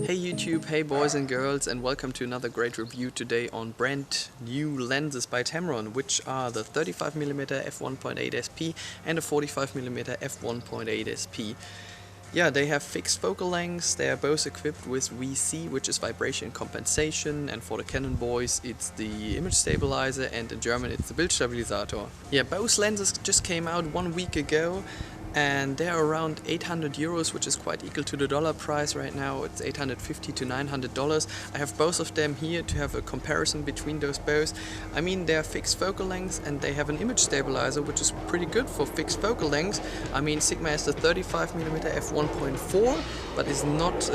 Hey YouTube, hey boys and girls, and welcome to another great review today on brand new lenses by Tamron, which are the 35mm f1.8 SP and a 45mm f1.8 SP. Yeah, they have fixed focal lengths, they are both equipped with VC, which is vibration compensation, and for the Canon boys it's the image stabilizer, and in German it's the Bildstabilisator. Yeah, both lenses just came out 1 week ago, and they're around 800 euros, which is quite equal to the dollar price right now. It's $850 to $900. I have both of them here to have a comparison between those both. I mean, they're fixed focal lengths and they have an image stabilizer, which is pretty good for fixed focal lengths. I mean, Sigma has the 35mm f1.4, but is not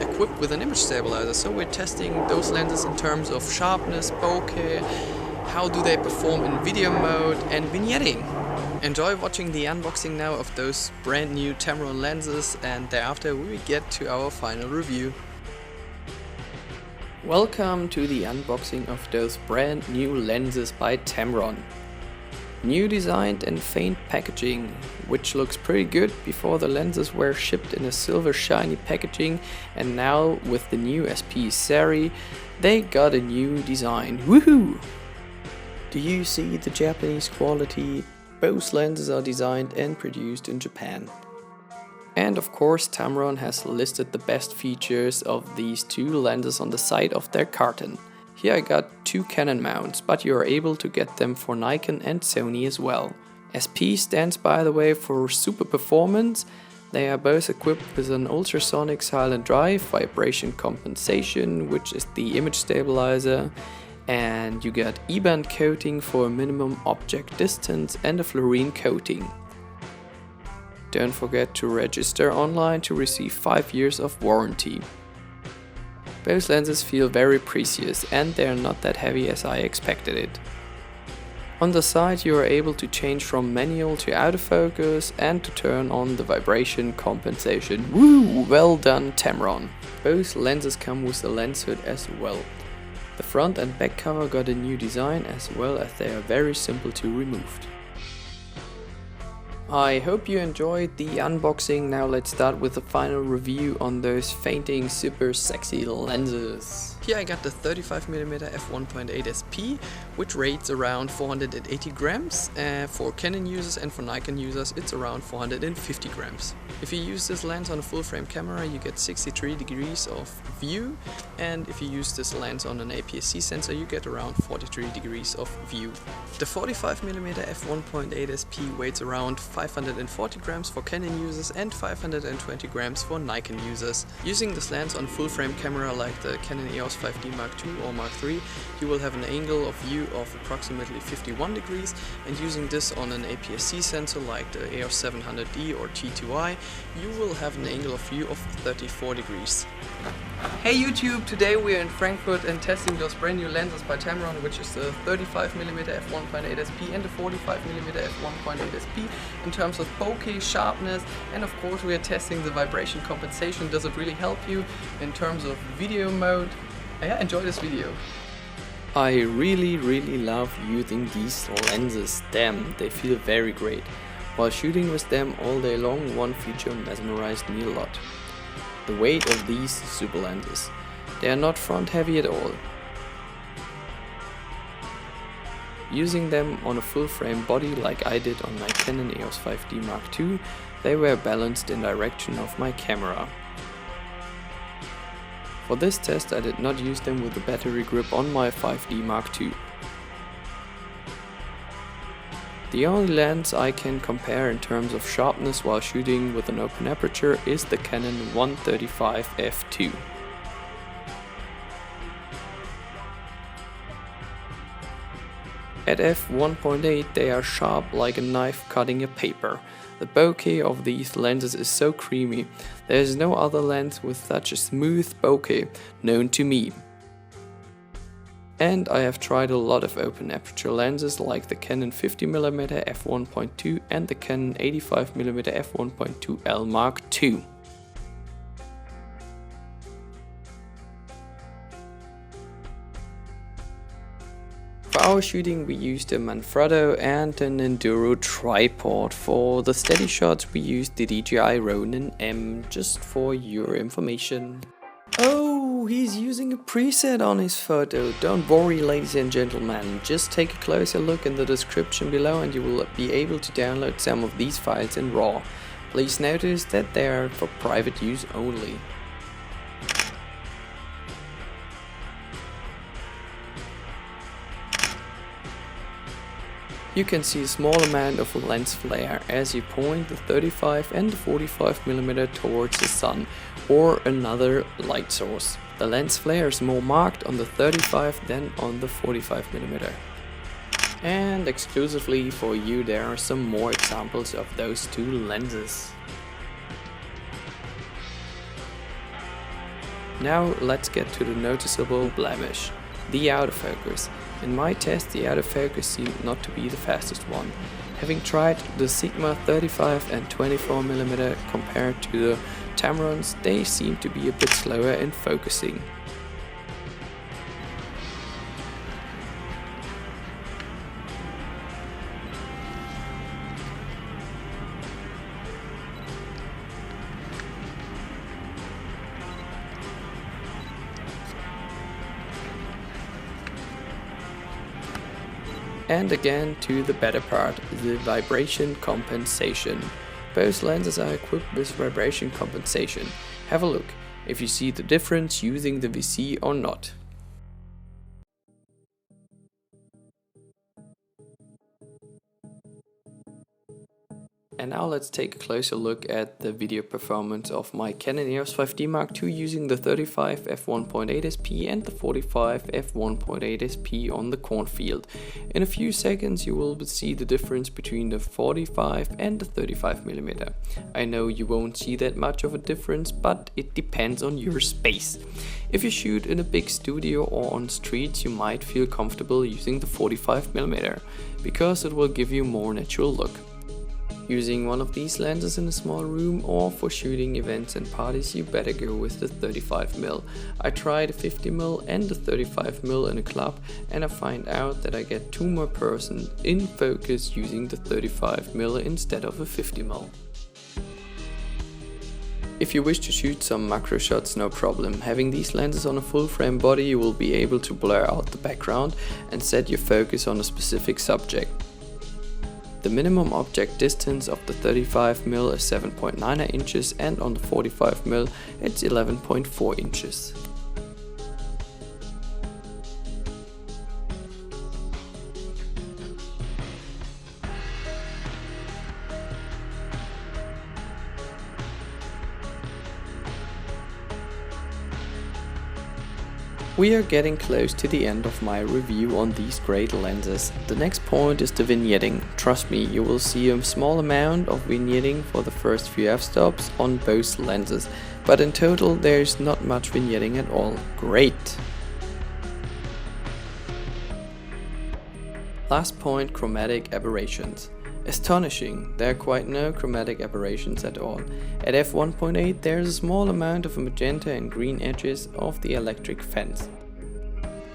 equipped with an image stabilizer. So we're testing those lenses in terms of sharpness, bokeh, how do they perform in video mode, and vignetting. Enjoy watching the unboxing now of those brand new Tamron lenses, and thereafter we will get to our final review. Welcome to the unboxing of those brand new lenses by Tamron. New designed and faint packaging, which looks pretty good. Before the lenses were shipped in a silver shiny packaging, and now with the new SP Serie they got a new design. Woohoo! Do you see the Japanese quality? Both lenses are designed and produced in Japan. And of course, Tamron has listed the best features of these two lenses on the side of their carton. Here I got two Canon mounts, but you are able to get them for Nikon and Sony as well. SP stands, by the way, for super performance. They are both equipped with an ultrasonic silent drive, vibration compensation, which is the image stabilizer, and you get E-band coating for a minimum object distance and a fluorine coating. Don't forget to register online to receive 5 years of warranty. Both lenses feel very precious and they are not that heavy as I expected it. On the side you are able to change from manual to autofocus and to turn on the vibration compensation. Woo! Well done, Tamron! Both lenses come with a lens hood as well. The front and back cover got a new design, as well as they are very simple to remove. I hope you enjoyed the unboxing. Now let's start with the final review on those fainting super sexy lenses. Here I got the 35mm f1.8 SP, which rates around 480 grams. For Canon users and for Nikon users it's around 450 grams. If you use this lens on a full frame camera you get 63 degrees of view, and if you use this lens on an APS-C sensor you get around 43 degrees of view. The 45mm f1.8 SP weighs around 540 grams for Canon users and 520 grams for Nikon users. Using this lens on a full frame camera like the Canon EOS 5D Mark II or Mark III, you will have an angle of view of approximately 51 degrees, and using this on an APS-C sensor like the EOS 700D or T2i, you will have an angle of view of 34 degrees. Hey YouTube, today we are in Frankfurt and testing those brand new lenses by Tamron, which is the 35mm f1.8 SP and the 45mm f1.8 SP in terms of bokeh, sharpness, and of course we are testing the vibration compensation. Does it really help you in terms of video mode? Yeah, enjoy this video. I really love using these lenses. Damn, they feel very great. While shooting with them all day long, one feature mesmerized me a lot. The weight of these super lenses. They are not front heavy at all. Using them on a full frame body like I did on my Canon EOS 5D Mark II, they were balanced in direction of my camera. For this test I did not use them with the battery grip on my 5D Mark II. The only lens I can compare in terms of sharpness while shooting with an open aperture is the Canon 135 f2. At f1.8 they are sharp like a knife cutting a paper. The bokeh of these lenses is so creamy. There is no other lens with such a smooth bokeh known to me. And I have tried a lot of open aperture lenses like the Canon 50mm f1.2 and the Canon 85mm f1.2L Mark II. For our shooting we used a Manfrotto and an Enduro tripod. For the steady shots we used the DJI Ronin M, just for your information. Oh, he's using a preset on his photo. Don't worry, ladies and gentlemen, just take a closer look in the description below and you will be able to download some of these files in RAW. Please notice that they are for private use only. You can see a small amount of lens flare as you point the 35 and the 45mm towards the sun or another light source. The lens flare is more marked on the 35 than on the 45mm. And exclusively for you there are some more examples of those two lenses. Now let's get to the noticeable blemish, the autofocus. In my test, the autofocus seemed not to be the fastest one. Having tried the Sigma 35 and 24mm compared to the Tamrons, they seem to be a bit slower in focusing. And again to the better part, the vibration compensation. Both lenses are equipped with vibration compensation. Have a look if you see the difference using the VC or not. And now let's take a closer look at the video performance of my Canon EOS 5D Mark II using the 35 f1.8 SP and the 45 f1.8 SP on the cornfield. In a few seconds you will see the difference between the 45 and the 35mm. I know you won't see that much of a difference, but it depends on your space. If you shoot in a big studio or on streets, you might feel comfortable using the 45mm, because it will give you more natural look. Using one of these lenses in a small room or for shooting events and parties, you better go with the 35mm. I tried a 50mm and the 35mm in a club and I find out that I get 2 more persons in focus using the 35mm instead of a 50mm. If you wish to shoot some macro shots, no problem. Having these lenses on a full frame body, you will be able to blur out the background and set your focus on a specific subject. The minimum object distance of the 35mm is 7.9 inches and on the 45mm it's 11.4 inches. We are getting close to the end of my review on these great lenses. The next point is the vignetting. Trust me, you will see a small amount of vignetting for the first few f-stops on both lenses, but in total there is not much vignetting at all. Great! Last point, chromatic aberrations. Astonishing, there are quite no chromatic aberrations at all. At f1.8 there is a small amount of magenta and green edges of the electric fence.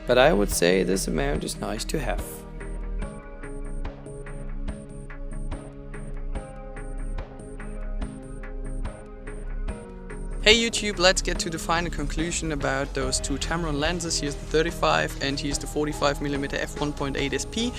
But I would say this amount is nice to have. Hey YouTube, let's get to the final conclusion about those two Tamron lenses. Here's the 35 and here's the 45mm f1.8 SP.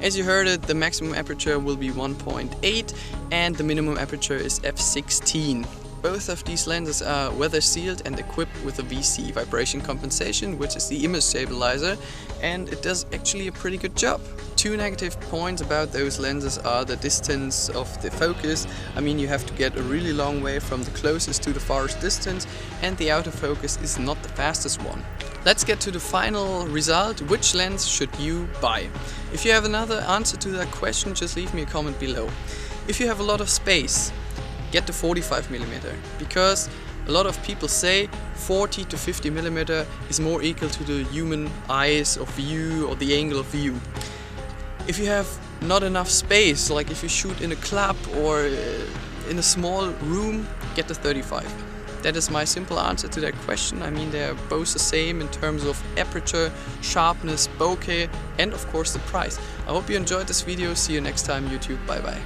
As you heard it, the maximum aperture will be 1.8 and the minimum aperture is f16. Both of these lenses are weather sealed and equipped with a VC, vibration compensation, which is the image stabilizer, and it does actually a pretty good job. Two negative points about those lenses are the distance of the focus. I mean, you have to get a really long way from the closest to the farthest distance, and the autofocus is not the fastest one. Let's get to the final result. Which lens should you buy? If you have another answer to that question, just leave me a comment below. If you have a lot of space, get the 45mm, because a lot of people say 40 to 50mm is more equal to the human eyes of view or the angle of view. If you have not enough space, like if you shoot in a club or in a small room, get the 35. That is my simple answer to that question. I mean, they're both the same in terms of aperture, sharpness, bokeh, and of course the price. I hope you enjoyed this video. See you next time, YouTube. Bye bye.